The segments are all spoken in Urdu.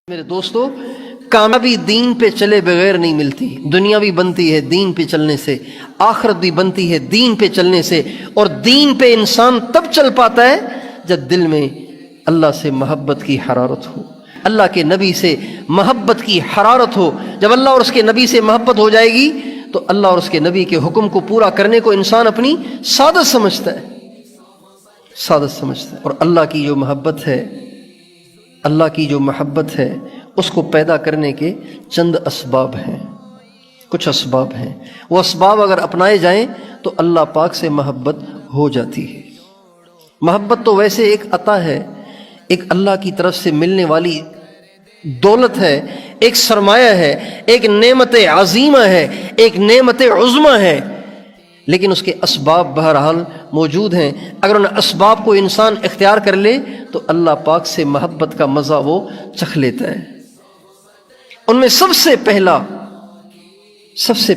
میرے دوستو، کامیابی دین پہ چلے بغیر نہیں ملتی۔ دنیا بھی بنتی ہے دین پہ چلنے سے، آخرت بھی بنتی ہے دین پہ چلنے سے، اور دین پہ انسان تب چل پاتا ہے جب دل میں اللہ سے محبت کی حرارت ہو، اللہ کے نبی سے محبت کی حرارت ہو۔ جب اللہ اور اس کے نبی سے محبت ہو جائے گی تو اللہ اور اس کے نبی کے حکم کو پورا کرنے کو انسان اپنی سعادت سمجھتا ہے، سعادت سمجھتا ہے۔ اور اللہ کی جو محبت ہے، اللہ کی جو محبت ہے، اس کو پیدا کرنے کے چند اسباب ہیں، کچھ اسباب ہیں۔ وہ اسباب اگر اپنائے جائیں تو اللہ پاک سے محبت ہو جاتی ہے۔ محبت تو ویسے ایک عطا ہے، ایک اللہ کی طرف سے ملنے والی دولت ہے، ایک سرمایہ ہے، ایک نعمت عظیمہ ہے، ایک نعمت عظمہ ہے، لیکن اس کے اسباب بہرحال موجود ہیں۔ اگر ان اسباب کو انسان اختیار کر لے تو اللہ پاک سے محبت کا مزہ وہ چکھ لیتا ہے۔ ان میں سب سے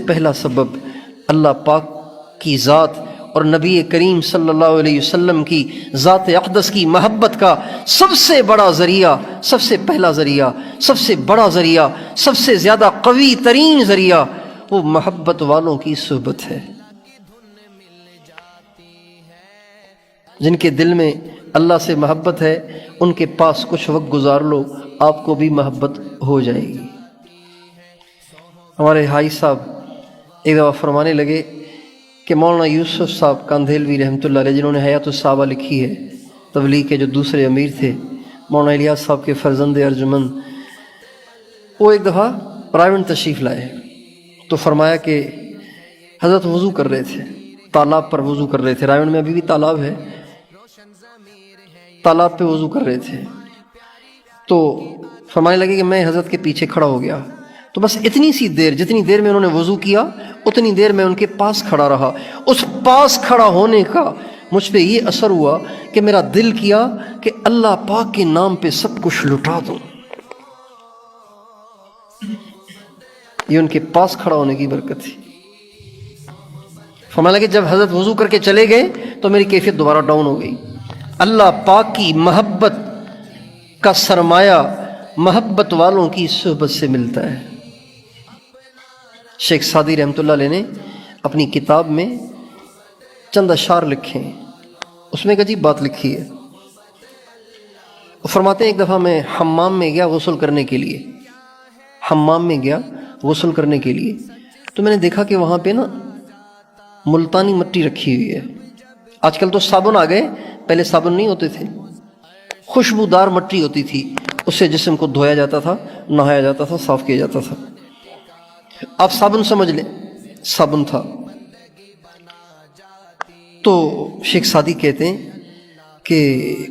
پہلا سبب اللہ پاک کی ذات اور نبی کریم صلی اللہ علیہ وسلم کی ذات اقدس کی محبت کا سب سے بڑا ذریعہ، سب سے پہلا ذریعہ، سب سے بڑا ذریعہ، سب سے زیادہ قوی ترین ذریعہ وہ محبت والوں کی صحبت ہے۔ جن کے دل میں اللہ سے محبت ہے ان کے پاس کچھ وقت گزار لو، آپ کو بھی محبت ہو جائے گی۔ ہمارے حاج صاحب ایک دفعہ فرمانے لگے کہ مولانا یوسف صاحب کاندھیلوی رحمۃ اللہ علیہ، جنہوں نے حیات الصحابہ لکھی ہے، تبلیغ کے جو دوسرے امیر تھے، مولانا الیاس صاحب کے فرزند ارجمند، وہ ایک دفعہ رائے تشریف لائے تو فرمایا کہ حضرت وضو کر رہے تھے، تالاب پر وضو کر رہے تھے، رائے میں ابھی بھی تالاب ہے، تالاب پہ وضو کر رہے تھے، تو فرمانے لگے کہ میں حضرت کے پیچھے کھڑا ہو گیا، تو بس اتنی سی دیر، جتنی دیر میں انہوں نے وضو کیا اتنی دیر میں ان کے پاس کھڑا رہا۔ اس پاس کھڑا ہونے کا مجھ پہ یہ اثر ہوا کہ میرا دل کیا کہ اللہ پاک کے نام پہ سب کچھ لٹا دوں۔ یہ ان کے پاس کھڑا ہونے کی برکت تھی۔ فرمانے لگے جب حضرت وضو کر کے چلے گئے تو میری کیفیت دوبارہ ڈاؤن ہو گئی۔ اللہ پاک کی محبت کا سرمایہ محبت والوں کی صحبت سے ملتا ہے۔ شیخ سعدی رحمۃ اللہ علیہ نے اپنی کتاب میں چند اشعار لکھے ہیں، اس میں ایک عجیب بات لکھی ہے۔ وہ فرماتے ہیں ایک دفعہ میں حمام میں گیا غسل کرنے کے لیے، حمام میں گیا غسل کرنے کے لیے، تو میں نے دیکھا کہ وہاں پہ نا ملتانی مٹی رکھی ہوئی ہے۔ آج کل تو صابن آ گئے، پہلے صابن نہیں ہوتے تھے، خوشبودار مٹی ہوتی تھی، اس سے جسم کو دھویا جاتا تھا، نہایا جاتا تھا، صاف کیا جاتا تھا۔ آپ صابن سمجھ لیں، صابن تھا۔ تو شیخ سعدی کہتے ہیں کہ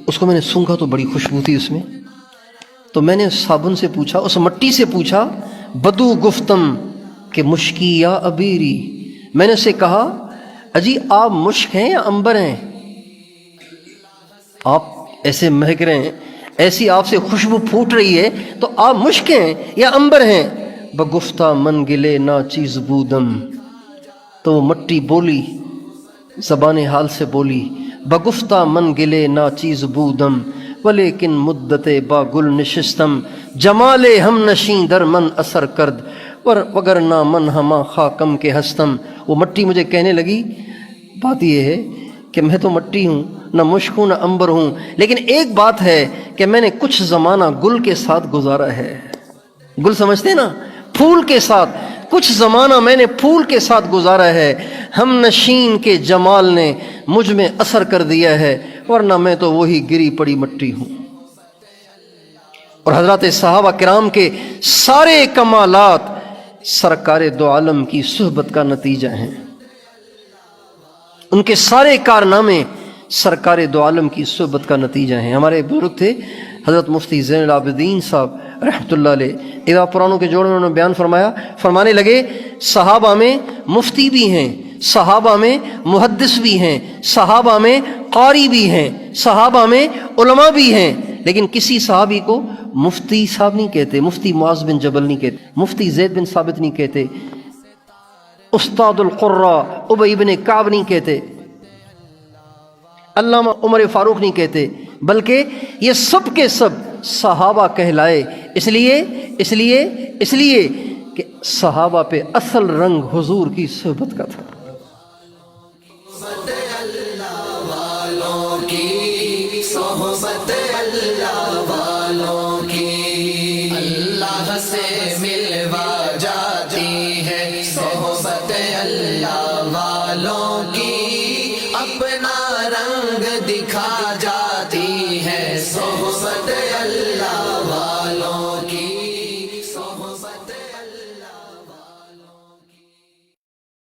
اس کو میں نے سونگھا تو بڑی خوشبو تھی اس میں، تو میں نے اس صابن سے پوچھا، اس مٹی سے پوچھا، بدو گفتم کہ مشکی یا ابیری، میں نے اسے کہا اجی آپ مشک ہیں یا عنبر ہیں؟ آپ ایسے مہک رہے ہیں، ایسی آپ سے خوشبو پھوٹ رہی ہے، تو آپ مشک ہیں یا عنبر ہیں؟ بگفتہ من گلے نا چیز بودم، تو وہ مٹی بولی، زبان حال سے بولی، بگفتہ من گلے نا چیز بودم ولیکن مدت با گل نشستم، جمال ہم نشیں در من اثر کرد وگر نہ من ہما خاکم کے ہستم۔ وہ مٹی مجھے کہنے لگی بات یہ ہے کہ میں تو مٹی ہوں، نہ مشک ہوں نہ عنبر ہوں، لیکن ایک بات ہے کہ میں نے کچھ زمانہ گل کے ساتھ گزارا ہے۔ گل سمجھتے نا، پھول کے ساتھ، کچھ زمانہ میں نے پھول کے ساتھ گزارا ہے، ہم نشین کے جمال نے مجھ میں اثر کر دیا ہے، ورنہ میں تو وہی گری پڑی مٹی ہوں۔ اور حضرات صحابہ کرام کے سارے کمالات سرکار دو عالم کی صحبت کا نتیجہ ہیں، ان کے سارے کارنامے سرکار دو عالم کی صحبت کا نتیجہ ہیں۔ ہمارے بزرگ تھے حضرت مفتی زین العابدین صاحب رحمۃ اللہ علیہ، ایک بار پرانوں کے جوڑ میں انہوں نے بیان فرمایا، فرمانے لگے صحابہ میں مفتی بھی ہیں، صحابہ میں محدث بھی ہیں، صحابہ میں قاری بھی ہیں، صحابہ میں علماء بھی ہیں، لیکن کسی صحابی کو مفتی صاحب نہیں کہتے، مفتی معاذ بن جبل نہیں کہتے، مفتی زید بن ثابت نہیں کہتے، استاد القراء ابی بن کعب نہیں کہتے۔ علامہ عمر فاروق نہیں کہتے، بلکہ یہ سب کے سب صحابہ کہلائے، اس لیے کہ صحابہ پہ اصل رنگ حضور کی صحبت کا تھا۔ صحبت اللہ والوں کی، صحبت اللہ